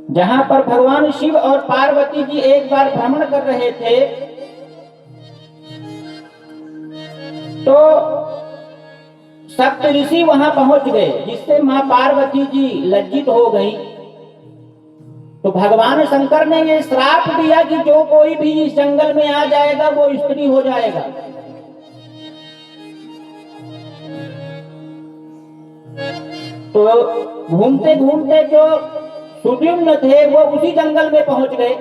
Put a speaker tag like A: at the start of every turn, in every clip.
A: जहां पर भगवान शिव और पार्वती जी एक बार भ्रमण कर रहे थे, तो सप्त ऋषि वहां पहुंच गए, जिससे मां पार्वती जी लज्जित हो गई। तो भगवान शंकर ने ये श्राप दिया कि जो कोई भी इस जंगल में आ जाएगा वो स्त्री हो जाएगा। तो घूमते घूमते जो सुद्युम्न थे वो उसी जंगल में पहुंच गए,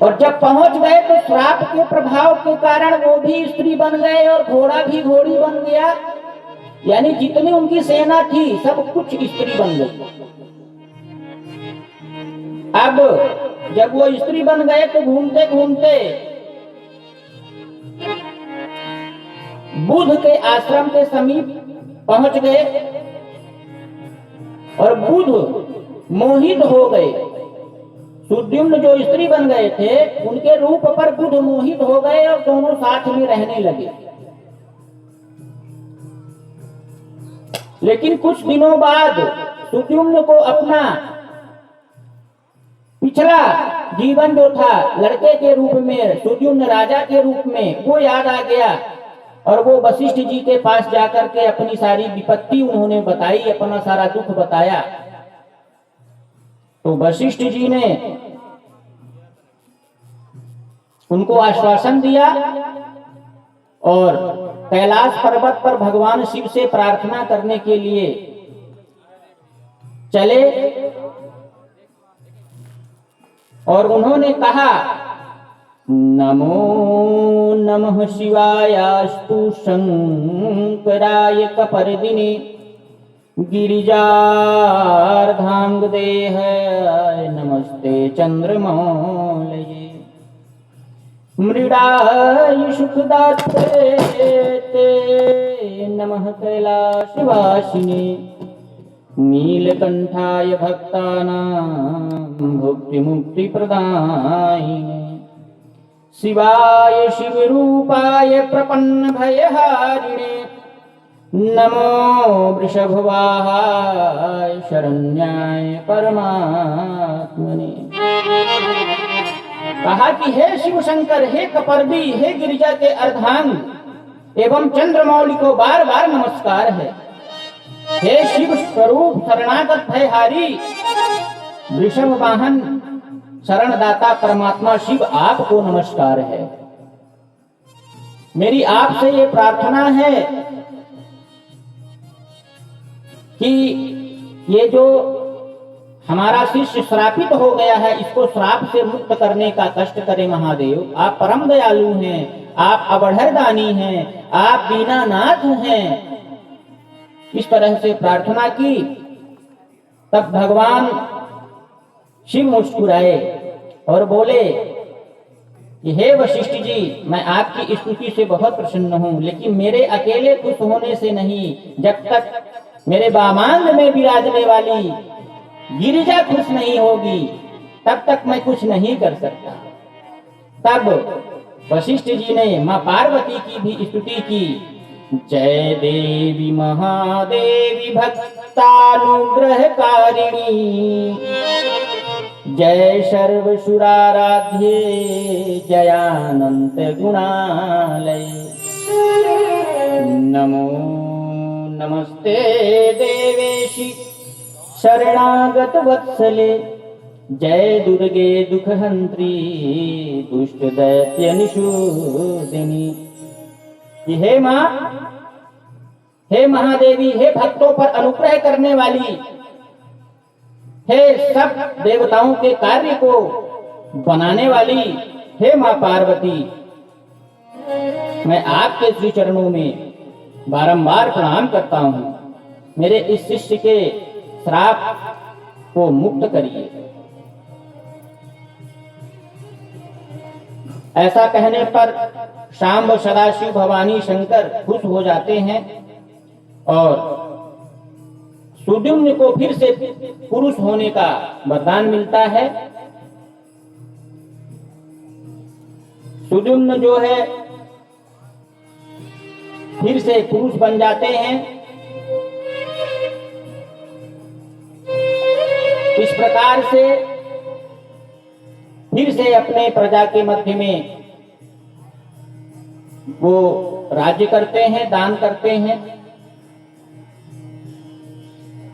A: और जब पहुंच गए तो श्राप के प्रभाव के कारण वो भी स्त्री बन गए और घोड़ा भी घोड़ी बन गया, यानी जितनी उनकी सेना थी सब कुछ स्त्री बन गई। अब जब वो स्त्री बन गए तो घूमते घूमते बुध के आश्रम के समीप पहुंच गए, और बुध मोहित हो गए। सुद्युम्न जो स्त्री बन गए थे उनके रूप पर बुध मोहित हो गए और दोनों साथ में रहने लगे। लेकिन कुछ दिनों बाद सुद्युम्न को अपना पिछला जीवन जो था लड़के के रूप में, सुद्युम्न राजा के रूप में, वो याद आ गया, और वो वशिष्ठ जी के पास जाकर के अपनी सारी विपत्ति उन्होंने बताई, अपना सारा दुख बताया। तो वशिष्ठ जी ने उनको आश्वासन दिया और कैलाश पर्वत पर भगवान शिव से प्रार्थना करने के लिए चले, और उन्होंने कहा, नमो नमः शिवायास्तु शंकराय कपर्दिने गिरिजार्धांगदेहाय नमस्ते चंद्रमौलये मृडाय सुखदात्रे ते नमः कैलाशवासिने नीलकंठाय भक्तानां भुक्ति मुक्ति प्रदायिने शिवाय शिवरूपाय प्रपन्न भयहारिणे नमो वृषभवाहाय शरण्याय परमात्मने। कहा कि हे शिव शंकर, हे कपर्दी, हे गिरिजा के अर्धांग एवं चंद्रमौली को बार बार नमस्कार है। हे शिव स्वरूप शरणागत भयहारी वृषभ वाहन शरणदाता परमात्मा शिव, आपको नमस्कार है। मेरी आपसे ये प्रार्थना है कि ये जो हमारा शिष्य श्रापित हो गया है, इसको श्राप से मुक्त करने का कष्ट करे महादेव। आप परम दयालु हैं, आप अवढ़रदानी हैं, आप दीनानाथ हैं। इस तरह से प्रार्थना की। तब भगवान शिव मुस्कुराए और बोले कि हे वशिष्ठ जी, मैं आपकी स्तुति से बहुत प्रसन्न हूं, लेकिन मेरे अकेले खुश होने से नहीं, जब तक मेरे बामांग में विराजने वाली गिरिजा खुश नहीं होगी तब तक मैं कुछ नहीं कर सकता। तब वशिष्ठ जी ने मां पार्वती की भी स्तुति की। जय देवी महादेवी भक्तानुग्रहकारिणी, जय सर्वसुराराध्ये जयानंत गुणालय। नमो नमस्ते देवेशी शरणागत वत्सले, जय दुर्गे दुखहंत्री दुष्ट दैत्य निषूदिनी। हे मां, हे महादेवी, हे भक्तों पर अनुग्रह करने वाली, हे सब देवताओं के कार्य को बनाने वाली, हे मां पार्वती, मैं आपके श्री चरणों में बारंबार प्रणाम करता हूं। मेरे इस शिष्य के श्राप को मुक्त करिए। ऐसा कहने पर शांब सदाशिव भवानी शंकर खुश हो जाते हैं और सुद्युम्न को फिर से पुरुष होने का वरदान मिलता है। सुद्युम्न जो है फिर से पुरुष बन जाते हैं। इस प्रकार से फिर से अपने प्रजा के मध्य में वो राज्य करते हैं, दान करते हैं।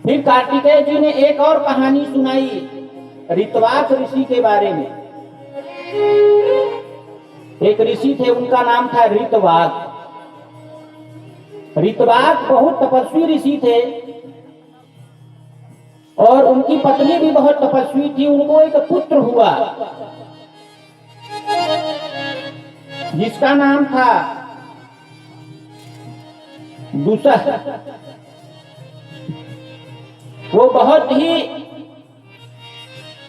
A: फिर कार्तिकेय जी ने एक और कहानी सुनाई ऋतवाक ऋषि के बारे में। एक ऋषि थे, उनका नाम था ऋतवाक। ऋतवाक बहुत तपस्वी ऋषि थे और उनकी पत्नी भी बहुत तपस्वी थी। उनको एक पुत्र हुआ जिसका नाम था दूसर। वो बहुत ही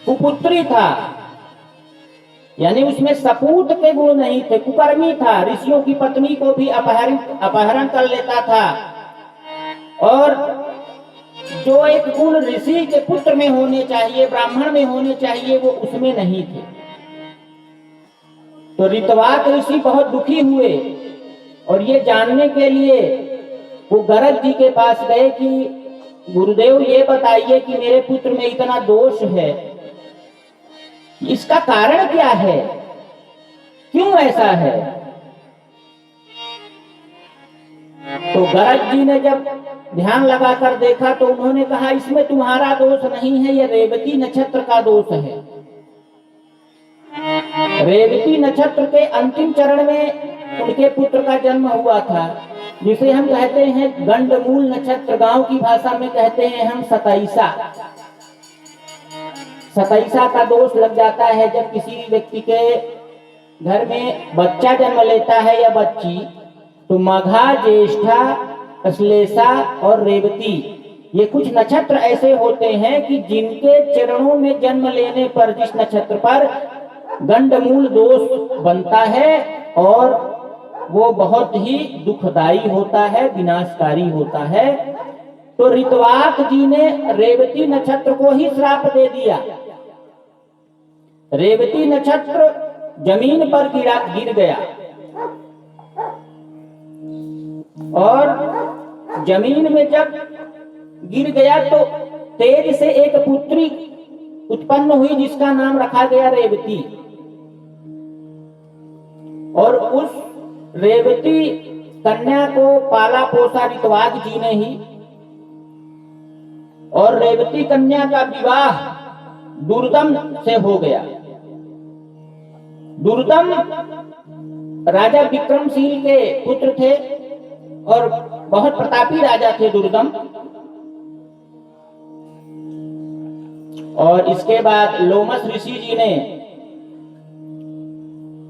A: कुपुत्री था, यानी उसमें सपूत के गुण नहीं थे, कुकर्मी था। ऋषियों की पत्नी को भी अपहरण कर लेता था और जो एक गुण ऋषि के पुत्र में होने चाहिए, ब्राह्मण में होने चाहिए, वो उसमें नहीं थे। तो ऋतवाक ऋषि बहुत दुखी हुए और ये जानने के लिए वो गरज जी के पास गए कि गुरुदेव ये बताइए कि मेरे पुत्र में इतना दोष है, इसका कारण क्या है, क्यों ऐसा है। तो गरज जी ने जब ध्यान लगाकर देखा तो उन्होंने कहा इसमें तुम्हारा दोष नहीं है, ये रेवती नक्षत्र का दोष है। रेवती नक्षत्र के अंतिम चरण में उनके पुत्र का जन्म हुआ था, जिसे हम कहते हैं गंडमूल नक्षत्र। गांव की भाषा में कहते हैं हम सतैसा। सतैसा का दोष लग जाता है जब किसी व्यक्ति के घर में बच्चा जन्म लेता है या बच्ची, तो मघा, ज्येष्ठा, अश्लेषा और रेवती, ये कुछ नक्षत्र ऐसे होते हैं कि जिनके चरणों में जन्म लेने पर, जिस नक्षत्र पर गंडमूल दोष बनता है और वो बहुत ही दुखदाई होता है, विनाशकारी होता है। तो ऋतवाक जी ने रेवती नक्षत्र को ही श्राप दे दिया। रेवती नक्षत्र जमीन पर गिर गया और जमीन में जब गिर गया तो तेज से एक पुत्री उत्पन्न हुई जिसका नाम रखा गया रेवती। और उस रेवती कन्या को पाला पोसा ऋतवाक जी ने ही, और रेवती कन्या का विवाह दुर्दम से हो गया। दुर्दम राजा विक्रमशील के पुत्र थे और बहुत प्रतापी राजा थे दुर्दम। और इसके बाद लोमस ऋषि जी ने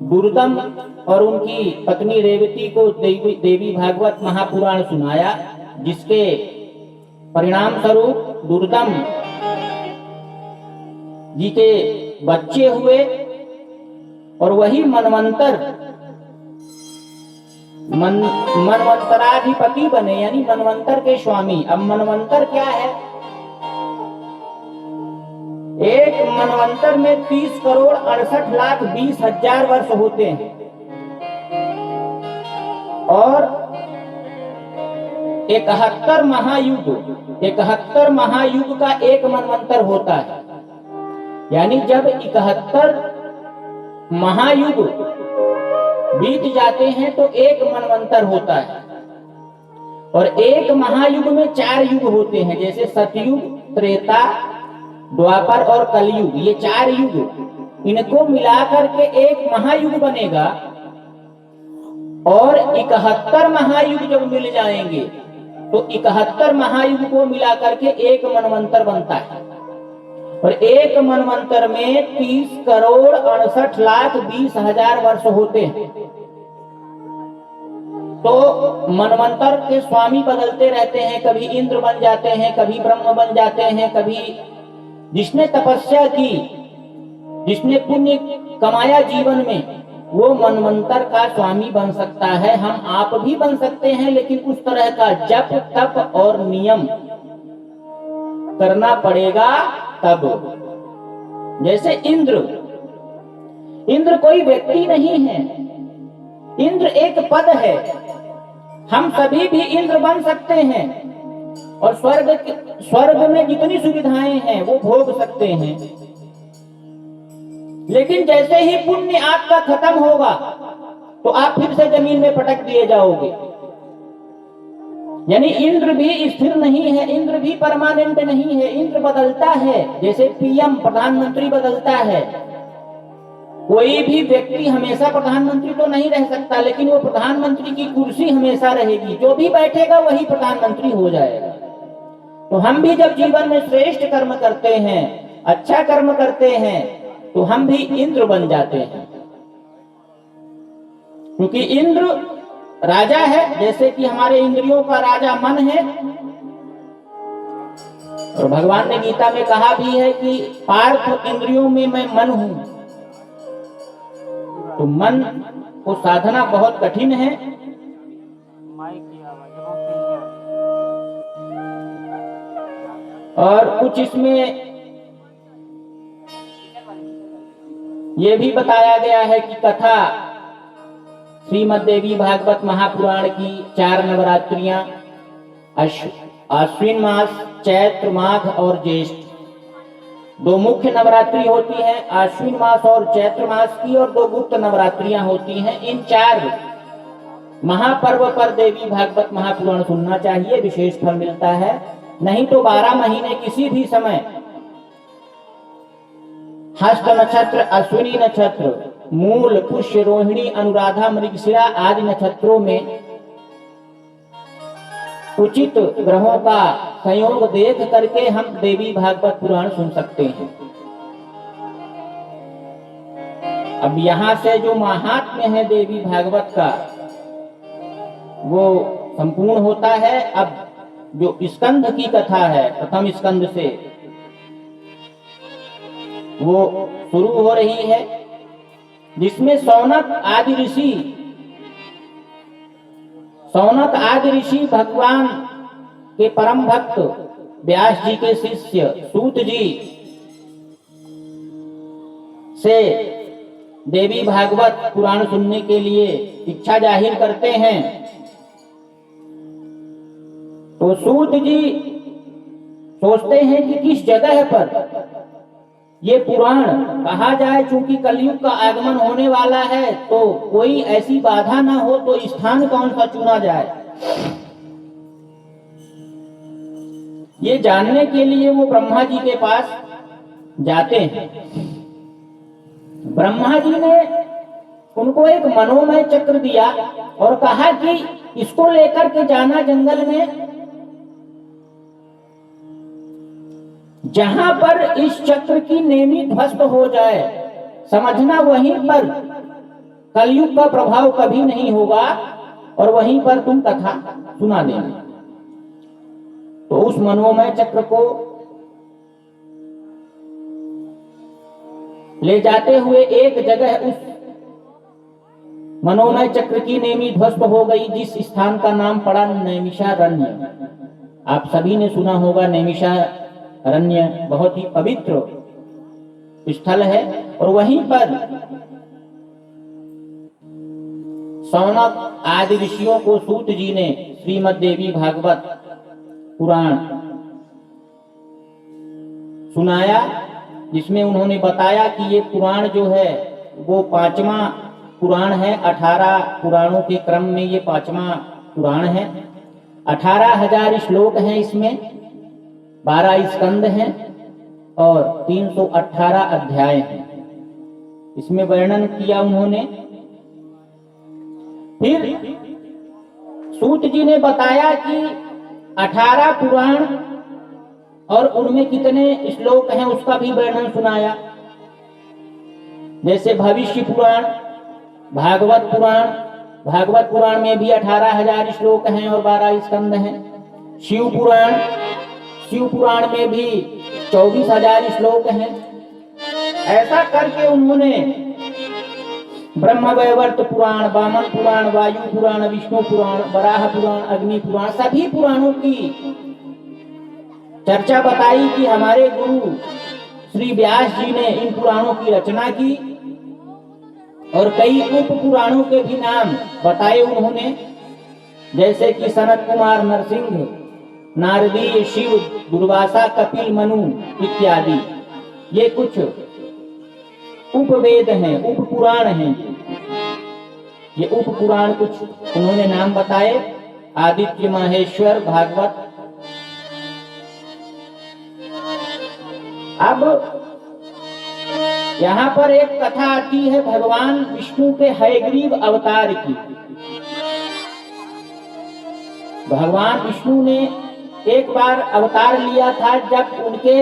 A: दुर्दम और उनकी पत्नी रेवती को देवी भागवत महापुराण सुनाया, जिसके परिणाम स्वरूप दुर्दम जी के बच्चे हुए और वही मनवंतराधिपति बने, यानी मनवंतर के स्वामी। अब मनवंतर क्या है? एक मनवंतर में 30,68,20,000 वर्ष होते हैं और 71 महायुग का एक मनवंतर होता है। यानी जब 71 महायुग बीत जाते हैं तो एक मनवंतर होता है। और एक महायुग में 4 युग होते हैं, जैसे सतयुग, त्रेता, द्वापर और कलयुग। ये 4 युग, इनको मिलाकर के एक महायुग बनेगा। और 71 महायुग जब मिल जाएंगे तो 71 महायुग को मिलाकर के एक मनवंतर बनता है। और एक मनवंतर में 30,68,20,000 वर्ष होते हैं। तो मनवंतर के स्वामी बदलते रहते हैं, कभी इंद्र बन जाते हैं, कभी ब्रह्म बन जाते हैं, कभी जिसने तपस्या की, जिसने पुण्य कमाया जीवन में, वो मनवंतर का स्वामी बन सकता है। हम आप भी बन सकते हैं, लेकिन उस तरह का जप, तप और नियम करना पड़ेगा तब। जैसे इंद्र कोई व्यक्ति नहीं है, इंद्र एक पद है। हम सभी भी इंद्र बन सकते हैं, और स्वर्ग में जितनी सुविधाएं हैं वो भोग सकते हैं, लेकिन जैसे ही पुण्य आपका खत्म होगा तो आप फिर से जमीन में पटक दिए जाओगे। यानी इंद्र भी स्थिर नहीं है, इंद्र भी परमानेंट नहीं है, इंद्र बदलता है, जैसे पीएम प्रधानमंत्री बदलता है। कोई भी व्यक्ति हमेशा प्रधानमंत्री तो नहीं रह सकता, लेकिन वो प्रधानमंत्री की कुर्सी हमेशा रहेगी, जो भी बैठेगा वही प्रधानमंत्री हो जाएगा। तो हम भी जब जीवन में श्रेष्ठ कर्म करते हैं, अच्छा कर्म करते हैं, तो हम भी इंद्र बन जाते हैं, क्योंकि इंद्र राजा है, जैसे कि हमारे इंद्रियों का राजा मन है। और भगवान ने गीता में कहा भी है कि पार्थ इंद्रियों में मैं मन हूं। तो मन को साधना बहुत कठिन है। और कुछ इसमें यह भी बताया गया है कि कथा श्रीमद् देवी भागवत महापुराण की 4 नवरात्रियां आश्विन मास, चैत्र, माघ और ज्येष्ठ 2 मुख्य नवरात्रि होती हैं, आश्विन मास और चैत्र मास की, और 2 गुप्त नवरात्रियां होती हैं। इन 4 महापर्व पर देवी भागवत महापुराण सुनना चाहिए, विशेष फल मिलता है। नहीं तो 12 महीने किसी भी समय हस्त नक्षत्र, अश्विनी नक्षत्र, मूल, पुष्य, रोहिणी, अनुराधा, मृगशिरा आदि नक्षत्रों में उचित ग्रहों का संयोग देख करके हम देवी भागवत पुराण सुन सकते हैं। अब यहाँ से जो महात्म्य है देवी भागवत का वो संपूर्ण होता है। अब जो स्कंद की कथा है, प्रथम स्कंद से वो शुरू हो रही है, जिसमें सौनक आदि ऋषि भगवान के परम भक्त व्यास जी के शिष्य सूत जी से देवी भागवत पुराण सुनने के लिए इच्छा जाहिर करते हैं। तो सूत जी सोचते हैं कि किस जगह पर ये पुराण कहा जाए, चूंकि कलयुग का आगमन होने वाला है तो कोई ऐसी बाधा ना हो, तो स्थान कौन सा चुना जाए। ये जानने के लिए वो ब्रह्मा जी के पास जाते हैं। ब्रह्मा जी ने उनको एक मनोमय चक्र दिया और कहा कि इसको लेकर के जाना जंगल में, जहां पर इस चक्र की नेमी ध्वस्त हो जाए, समझना वहीं पर कलयुग का प्रभाव कभी नहीं होगा और वहीं पर तुम कथा सुना देना। तो उस मनोमय चक्र को ले जाते हुए एक जगह उस मनोमय चक्र की नेमी ध्वस्त हो गई, जिस स्थान का नाम पड़ा नैमिषारण्य। आप सभी ने सुना होगा, नैमिषारण्य बहुत ही पवित्र स्थल है। और वहीं पर सौनक आदि ऋषियों को सूत जी ने श्रीमद् देवी भागवत पुराण सुनाया, जिसमें उन्होंने बताया कि ये पुराण जो है वो 5वां पुराण है। 18 पुराणों के क्रम में ये 5वां पुराण है। 18,000 श्लोक हैं इसमें, 12 स्कंद हैं और 318 अध्याय हैं। इसमें वर्णन किया उन्होंने। फिर सूत जी ने बताया कि 18 पुराण और उनमें कितने श्लोक हैं उसका भी वर्णन सुनाया। जैसे भविष्य पुराण, भागवत पुराण में भी 18,000 श्लोक हैं और 12 स्कंद हैं। शिव पुराण में भी 24,000 श्लोक हैं। ऐसा करके उन्होंने ब्रह्मवैवर्त पुराण, वामन पुराण, वायु पुराण, विष्णु पुराण, वराह पुराण, अग्नि पुराण, सभी पुराणों की चर्चा बताई कि हमारे गुरु श्री व्यास जी ने इन पुराणों की रचना की। और कई उप पुराणों के भी नाम बताए उन्होंने, जैसे कि सनत कुमार नरसिंह नारदीय, शिव, दुर्वासा, कपिल, मनु इत्यादि, ये कुछ उपवेद हैं, उप पुराण हैं। ये उप पुराण कुछ उन्होंने नाम बताए, आदित्य, माहेश्वर, भागवत। अब यहाँ पर एक कथा आती है भगवान विष्णु के हयग्रीव अवतार की। भगवान विष्णु ने एक बार अवतार लिया था जब उनके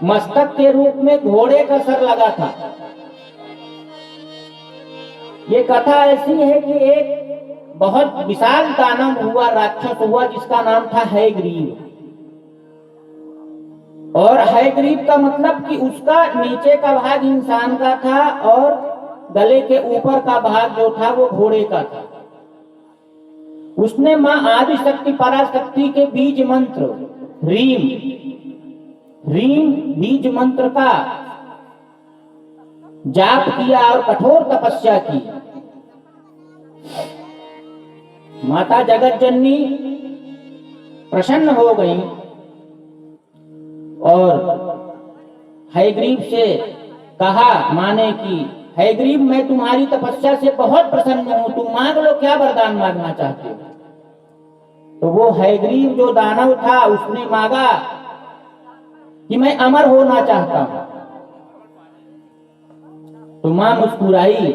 A: मस्तक के रूप में घोड़े का सर लगा था। ये कथा ऐसी है कि एक बहुत विशाल दानव हुआ, राक्षस हुआ, जिसका नाम था हयग्रीव। और हयग्रीव का मतलब कि उसका नीचे का भाग इंसान का था और गले के ऊपर का भाग जो था वो घोड़े का था। उसने मां आदि शक्ति पराशक्ति के बीज मंत्र ह्रीम ह्रीम बीज मंत्र का जाप किया और कठोर तपस्या की। माता जगत जननी प्रसन्न हो गई और हयग्रीव से कहा, माने कि हयग्रीव मैं तुम्हारी तपस्या से बहुत प्रसन्न हूं, तुम मांग लो, क्या वरदान मांगना चाहते हो। तो वो हयग्रीव जो दानव था उसने मांगा कि मैं अमर होना चाहता हूं। तो मां मुस्कुराई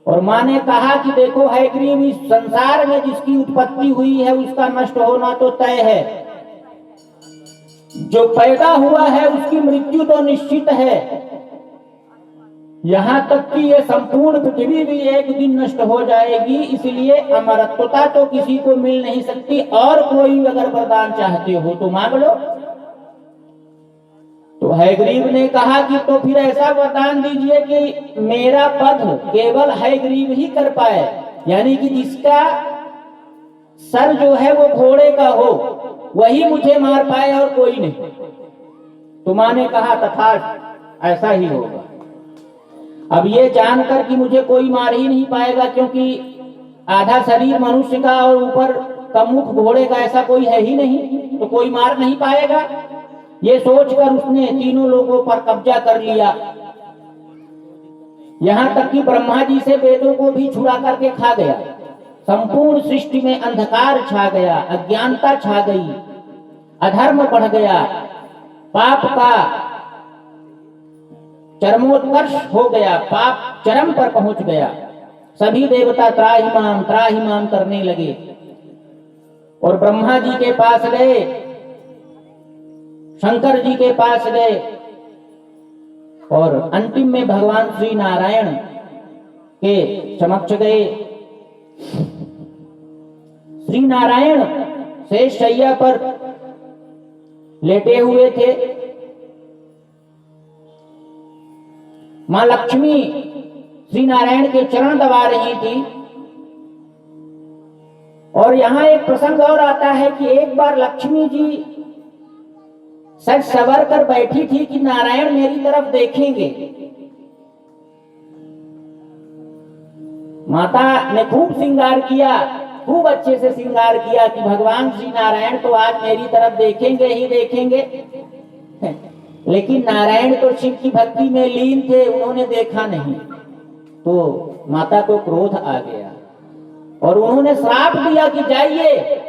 A: और मां ने कहा कि देखो हयग्रीव, इस संसार में जिसकी उत्पत्ति हुई है उसका नष्ट होना तो तय है, जो पैदा हुआ है उसकी मृत्यु तो निश्चित है। यहां तक कि यह संपूर्ण पृथ्वी भी एक दिन नष्ट हो जाएगी, इसलिए अमरत्वता तो किसी को मिल नहीं सकती। और कोई अगर वरदान चाहते हो तो मांग लो। तो हयग्रीव ने कहा कि तो फिर ऐसा वरदान दीजिए कि मेरा वध केवल हयग्रीव ही कर पाए, यानी कि जिसका सर जो है वो घोड़े का हो, वही मुझे मार पाए और कोई नहीं। तो मां ने कहा तथास्तु, ऐसा ही होगा। अब ये जानकर कि मुझे कोई मार ही नहीं पाएगा, क्योंकि आधा शरीर मनुष्य का और ऊपर का मुख घोड़े का, ऐसा कोई है ही नहीं, तो कोई मार नहीं पाएगा। ये सोचकर उसने तीनों लोगों पर कब्जा कर लिया। यहां तक कि ब्रह्मा जी से वेदों को भी छुड़ा करके खा गया। संपूर्ण सृष्टि में अंधकार छा गया, अज्ञानता छा गई, अधर्म बढ़ गया, पाप का चरमोत्कर्ष हो गया, पाप चरम पर पहुंच गया। सभी देवता त्राहिमाम करने लगे और ब्रह्मा जी के पास गए, शंकर जी के पास गए और अंतिम में भगवान श्री नारायण के समक्ष गए। श्री नारायण शेष शैया पर लेटे हुए थे। मां लक्ष्मी श्री नारायण के चरण दबा रही थी। और यहां एक प्रसंग और आता है कि एक बार लक्ष्मी जी सच सवर कर बैठी थी कि नारायण मेरी तरफ देखेंगे। माता ने खूब श्रृंगार किया, खूब अच्छे से श्रृंगार किया कि भगवान श्री नारायण तो आज मेरी तरफ देखेंगे ही देखेंगे। लेकिन नारायण तो शिव की भक्ति में लीन थे, उन्होंने देखा नहीं। तो माता को क्रोध आ गया और उन्होंने श्राप दिया कि जाइए,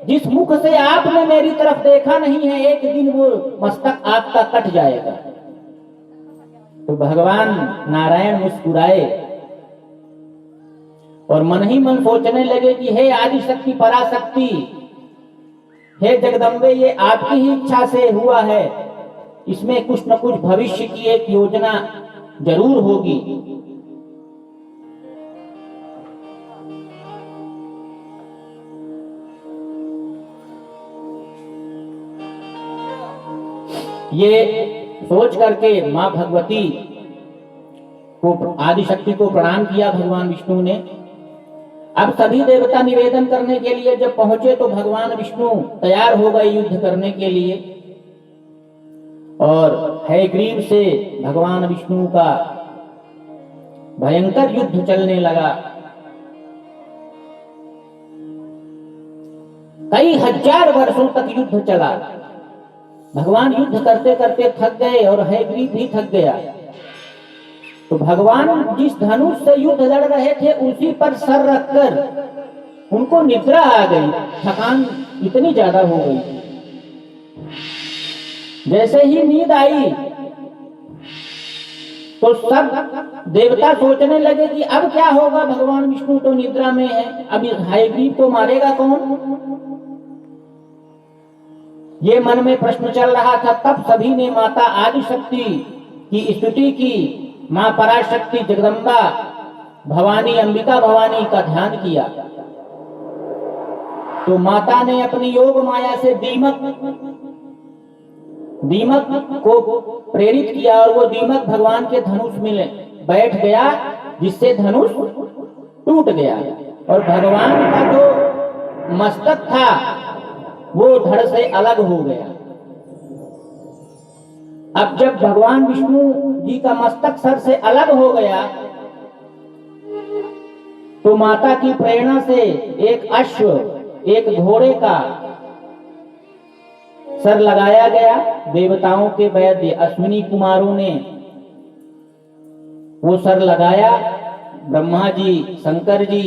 A: जिस मुख से आपने मेरी तरफ देखा नहीं है, एक दिन वो मस्तक आपका कट जाएगा। तो भगवान नारायण मुस्कुराए और मन ही मन सोचने लगे कि हे आदि शक्ति पराशक्ति, हे जगदम्बे, ये आपकी ही इच्छा से हुआ है, इसमें कुछ न कुछ भविष्य की एक योजना जरूर होगी। ये सोच करके मां भगवती को, आदिशक्ति को प्रणाम किया भगवान विष्णु ने। अब सभी देवता निवेदन करने के लिए जब पहुंचे तो भगवान विष्णु तैयार हो गए युद्ध करने के लिए। और हयग्रीव से भगवान विष्णु का भयंकर युद्ध चलने लगा। कई हजार वर्षों तक युद्ध चला। भगवान युद्ध करते करते थक गए और हयग्रीव भी थक गया। तो भगवान जिस धनुष से युद्ध लड़ रहे थे उसी पर सर रखकर उनको निद्रा आ गई, थकान इतनी ज्यादा हो गई। जैसे ही नींद आई तो सब देवता सोचने लगे कि अब क्या होगा, भगवान विष्णु तो निद्रा में है, अब हयग्रीव को मारेगा कौन। ये मन में प्रश्न चल रहा था। तब सभी ने माता आदिशक्ति की स्तुति की, मां पराशक्ति जगदम्बा भवानी अंबिका भवानी का ध्यान किया। तो माता ने अपनी योग माया से दीमक को प्रेरित किया और वो दीमक भगवान के धनुष में बैठ गया, जिससे धनुष टूट गया और भगवान का जो मस्तक था वो धड़ से अलग हो गया। अब जब भगवान विष्णु जी का मस्तक सर से अलग हो गया तो माता की प्रेरणा से एक अश्व, एक घोड़े का सर लगाया गया। देवताओं के वैद्य अश्विनी कुमारों ने वो सर लगाया। ब्रह्मा जी, शंकर जी,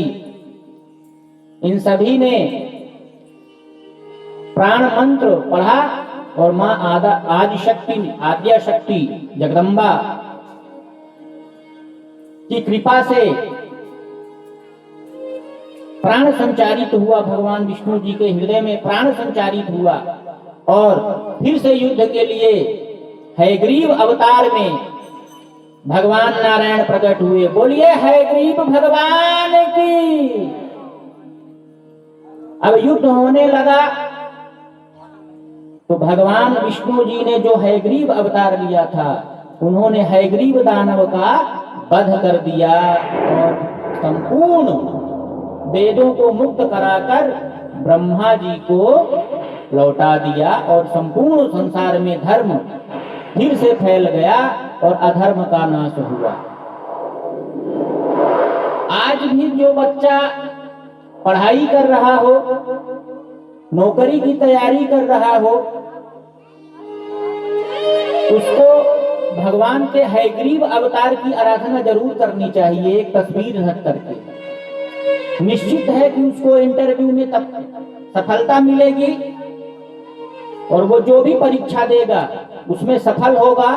A: इन सभी ने प्राण मंत्र पढ़ा और मां आद्या शक्ति जगदम्बा की कृपा से प्राण संचारित हुआ। भगवान विष्णु जी के हृदय में प्राण संचारित हुआ और फिर से युद्ध के लिए हयग्रीव अवतार में भगवान नारायण प्रकट हुए। बोलिए हयग्रीव भगवान की। अब युद्ध होने लगा तो भगवान विष्णु जी ने जो हयग्रीव अवतार लिया था उन्होंने हयग्रीव दानव का वध कर दिया और संपूर्ण वेदों को मुक्त कराकर ब्रह्मा जी को लौटा दिया और संपूर्ण संसार में धर्म फिर से फैल गया और अधर्म का नाश हुआ। आज भी जो बच्चा पढ़ाई कर रहा हो, नौकरी की तैयारी कर रहा हो, उसको भगवान के हयग्रीव अवतार की आराधना जरूर करनी चाहिए, एक तस्वीर रख करके। निश्चित है कि उसको इंटरव्यू में सफलता मिलेगी और वो जो भी परीक्षा देगा उसमें सफल होगा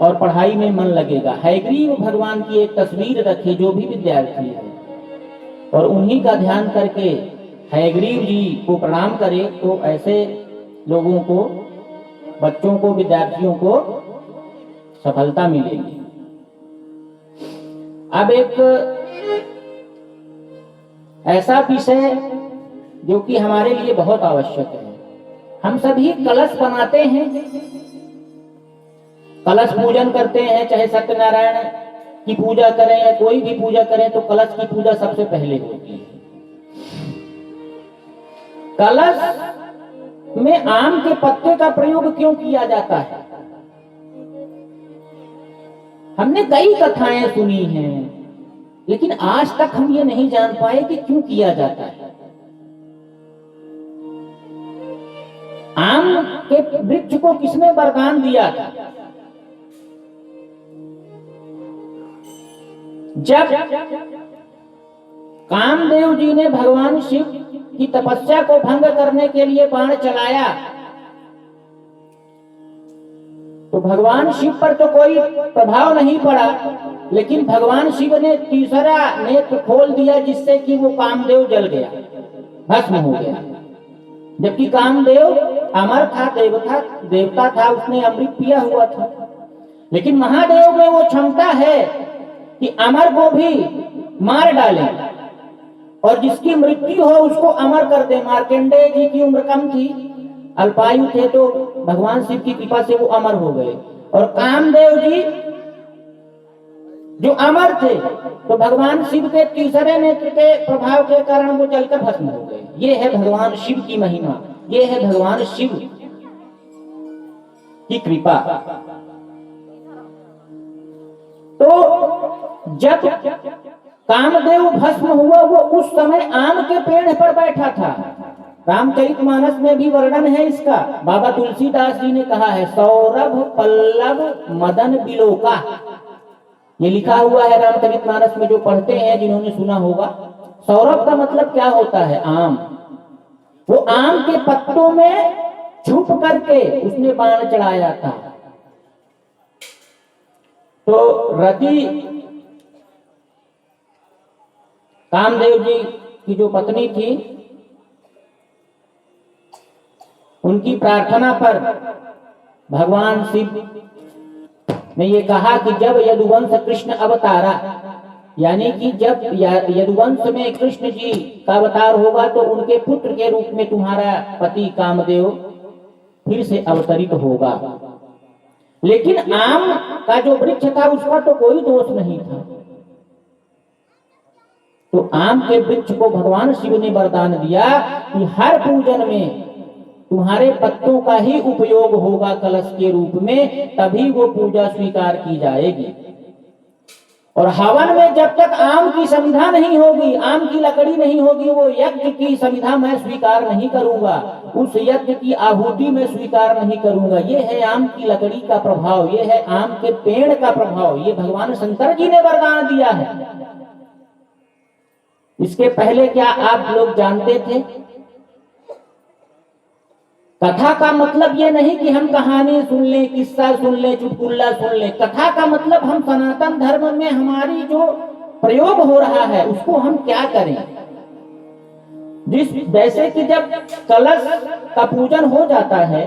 A: और पढ़ाई में मन लगेगा। हयग्रीव भगवान की एक तस्वीर रखे जो भी विद्यार्थी है और उन्हीं का ध्यान करके हयग्रीव जी को प्रणाम करे तो ऐसे लोगों को, बच्चों को, विद्यार्थियों को सफलता मिलेगी। अब एक ऐसा विषय जो कि हमारे लिए बहुत आवश्यक है। हम सभी कलश बनाते हैं, कलश पूजन करते हैं, चाहे सत्यनारायण की पूजा करें या कोई भी पूजा करें तो कलश की पूजा सबसे पहले होती है। कलश में आम के पत्ते का प्रयोग क्यों किया जाता है? हमने कई कथाएं सुनी हैं लेकिन आज तक हम ये नहीं जान पाए कि क्यों किया जाता है। आम के वृक्ष को किसने वरदान दिया था? जब कामदेव जी ने भगवान शिव की तपस्या को भंग करने के लिए बाण चलाया तो भगवान शिव पर तो कोई प्रभाव नहीं पड़ा, लेकिन भगवान शिव ने तीसरा नेत्र खोल दिया जिससे कि वो कामदेव जल गया, भस्म हो गया। जबकि कामदेव अमर था, देवता था, उसने अमृत पिया हुआ था। लेकिन महादेव में वो क्षमता है कि अमर को भी मार डाले और जिसकी मृत्यु हो उसको अमर कर दे। मार्कंडेय जी की उम्र कम थी, अल्पायु थे, तो भगवान शिव की कृपा से वो अमर हो गए। और कामदेव जी जो अमर थे तो भगवान शिव के तीसरे नेत्र के प्रभाव के कारण वो जलकर भस्म हो गए। ये है भगवान शिव की महिमा, ये है भगवान शिव की कृपा। तो जब कामदेव भस्म हुआ वो उस समय आम के पेड़ पर बैठा था। रामचरितमानस में भी वर्णन है इसका। बाबा तुलसीदास जी ने कहा है, सौरभ पल्लव मदन बिलोका, ये लिखा हुआ है रामचरितमानस में, जो पढ़ते हैं जिन्होंने सुना होगा। सौरभ का मतलब क्या होता है? आम। वो आम के पत्तों में छुप करके उसने बाण चढ़ाया था। तो रति कामदेव जी की जो पत्नी थी, उनकी प्रार्थना पर भगवान शिव ने ये कहा कि जब यदुवंश कृष्ण अवतारा, यानी कि जब यदुवंश में कृष्ण जी का अवतार होगा तो उनके पुत्र के रूप में तुम्हारा पति कामदेव फिर से अवतरित होगा। लेकिन आम का जो वृक्ष था उसका तो कोई दोष नहीं था। तो आम के वृक्ष को भगवान शिव ने वरदान दिया कि हर पूजन में तुम्हारे पत्तों का ही उपयोग होगा कलश के रूप में, तभी वो पूजा स्वीकार की जाएगी। और हवन में जब तक आम की समिधा नहीं होगी, आम की लकड़ी नहीं होगी, वो यज्ञ की समिधा मैं स्वीकार नहीं करूंगा, उस यज्ञ की आहुति में स्वीकार नहीं करूंगा। ये है आम की लकड़ी का प्रभाव, ये है आम के पेड़ का प्रभाव। ये भगवान शंकर जी ने वरदान दिया है। इसके पहले क्या आप लोग जानते थे? कथा का मतलब ये नहीं कि हम कहानी सुन लें, किस्सा सुन लें, चुटकुल्ला सुन लें। कथा का मतलब हम सनातन धर्म में हमारी जो प्रयोग हो रहा है उसको हम क्या करें। जैसे कि जब कलश का पूजन हो जाता है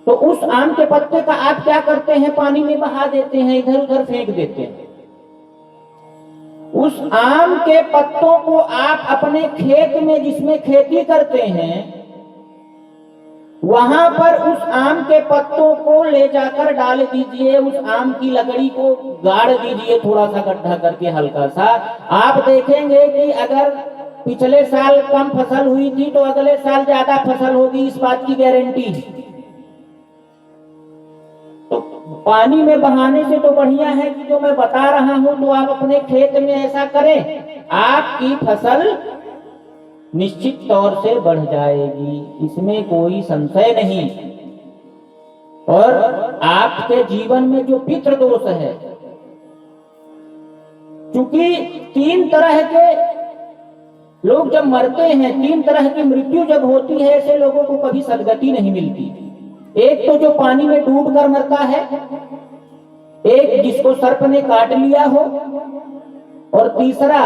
A: तो उस आम के पत्ते का आप क्या करते हैं? पानी में बहा देते हैं, इधर उधर फेंक देते हैं। उस आम के पत्तों को आप अपने खेत में, जिसमें खेती करते हैं, वहां पर उस आम के पत्तों को ले जाकर डाल दीजिए, उस आम की लकड़ी को गाड़ दीजिए, थोड़ा सा गड्ढा करके हल्का सा। आप देखेंगे कि अगर पिछले साल कम फसल हुई थी तो अगले साल ज्यादा फसल होगी, इस बात की गारंटी है। तो पानी में बहाने से तो बढ़िया है कि जो मैं बता रहा हूं तो आप अपने खेत में ऐसा करें, आपकी फसल निश्चित तौर से बढ़ जाएगी, इसमें कोई संशय नहीं। और आपके जीवन में जो पितृ दोष है, क्योंकि 3 तरह के लोग जब मरते हैं, 3 तरह की मृत्यु जब होती है, ऐसे लोगों को कभी सदगति नहीं मिलती। एक तो जो पानी में डूब कर मरता है, एक जिसको सर्प ने काट लिया हो, और तीसरा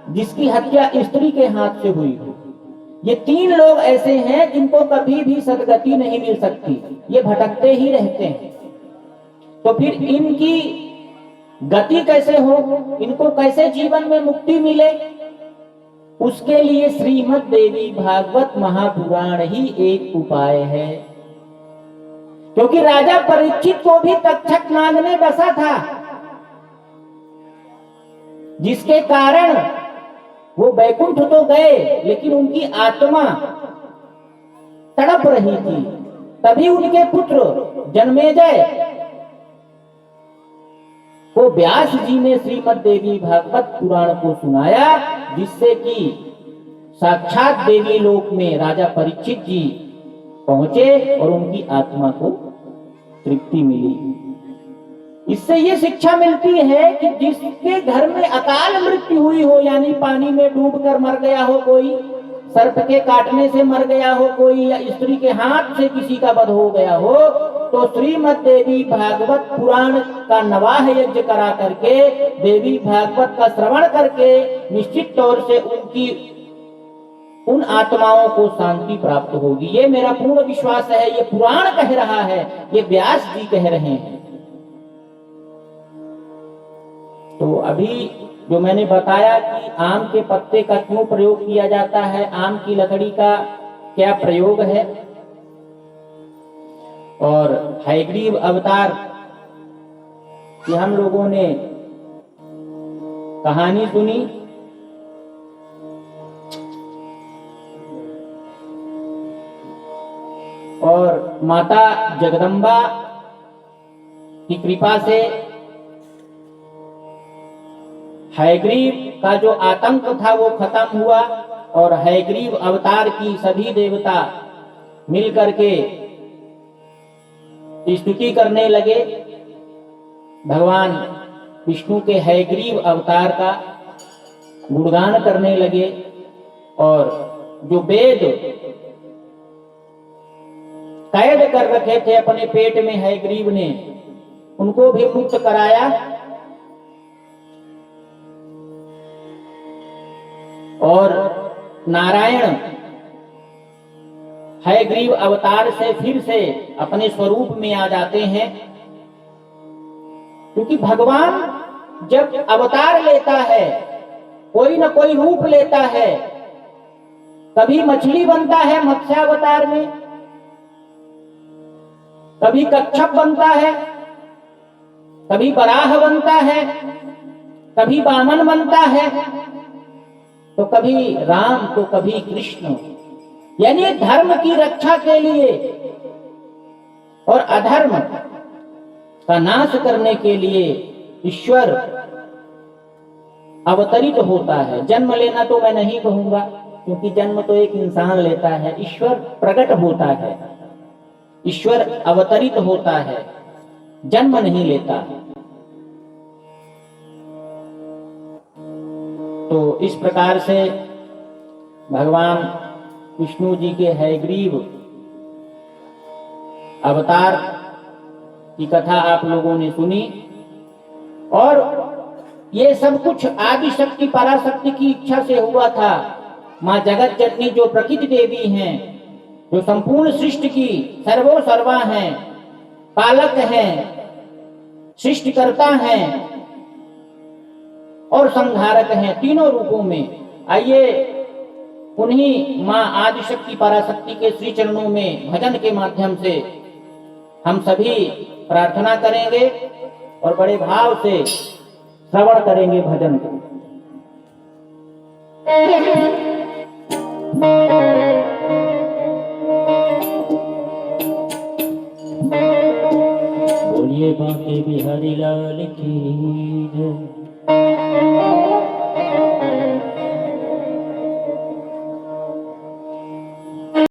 A: जिसकी हत्या स्त्री के हाथ से हुई हो। ये 3 लोग ऐसे हैं जिनको कभी भी सदगति नहीं मिल सकती, ये भटकते ही रहते हैं। तो फिर इनकी गति कैसे हो, इनको कैसे जीवन में मुक्ति मिले, उसके लिए श्रीमद् देवी भागवत महापुराण ही एक उपाय है। क्योंकि राजा परीक्षित को भी तक्षक नाग ने डसा था, जिसके कारण वो बैकुंठ तो गए लेकिन उनकी आत्मा तड़प रही थी। तभी उनके पुत्र जन्मेजय को व्यास जी ने श्रीमद् देवी भागवत पुराण को सुनाया, जिससे कि साक्षात देवी लोक में राजा परीक्षित जी पहुंचे और उनकी आत्मा को तृप्ति मिली। इससे ये शिक्षा मिलती है कि जिसके घर में अकाल मृत्यु हुई हो, यानी पानी में डूबकर मर गया हो कोई, सर्प के काटने से मर गया हो कोई, या स्त्री के हाथ से किसी का वध हो गया हो, तो श्रीमद् देवी भागवत पुराण का नवाह यज्ञ करा करके, देवी भागवत का श्रवण करके निश्चित तौर से उन आत्माओं को शांति प्राप्त होगी। ये मेरा पूर्ण विश्वास है। ये पुराण कह रहा है, ये व्यास जी कह रहे हैं। तो अभी जो मैंने बताया कि आम के पत्ते का क्यों प्रयोग किया जाता है, आम की लकड़ी का क्या प्रयोग है, और हयग्रीव अवतार की हम लोगों ने कहानी सुनी। और माता जगदम्बा की कृपा से हयग्रीव का जो आतंक था वो खत्म हुआ। और हयग्रीव अवतार की सभी देवता मिल करके स्तुति करने लगे। भगवान विष्णु के हयग्रीव अवतार का गुणगान करने लगे और जो वेद कैद कर रखे थे अपने पेट में हयग्रीव ने, उनको भी मुक्त कराया और नारायण हयग्रीव अवतार से फिर से अपने स्वरूप में आ जाते हैं। क्योंकि भगवान जब अवतार लेता है, कोई न कोई रूप लेता है, कभी मछली बनता है मत्स्यावतार में, कभी कच्छप बनता है, कभी वराह बनता है, कभी वामन बनता है, तो कभी राम तो कभी कृष्ण। यानी धर्म की रक्षा के लिए और अधर्म का नाश करने के लिए ईश्वर अवतरित होता है। जन्म लेना तो मैं नहीं कहूंगा, क्योंकि जन्म तो एक इंसान लेता है। ईश्वर प्रकट होता है, ईश्वर अवतरित होता है, जन्म नहीं लेता। तो इस प्रकार से भगवान विष्णु जी के हयग्रीव अवतार की कथा आप लोगों ने सुनी। और ये सब कुछ आदि शक्ति पराशक्ति की इच्छा से हुआ था। माँ जगत जननी जो प्रकृति देवी हैं, जो संपूर्ण सृष्टि की सर्वो सर्वा हैं, पालक हैं, सृष्टिकर्ता हैं और संहारक हैं, तीनों रूपों में। आइए उन्हीं माँ आदिशक्ति पराशक्ति के श्री चरणों में भजन के माध्यम से हम सभी प्रार्थना करेंगे और बड़े भाव से श्रवण करेंगे भजन को। बोलिए बांके बिहारी लाल की जय।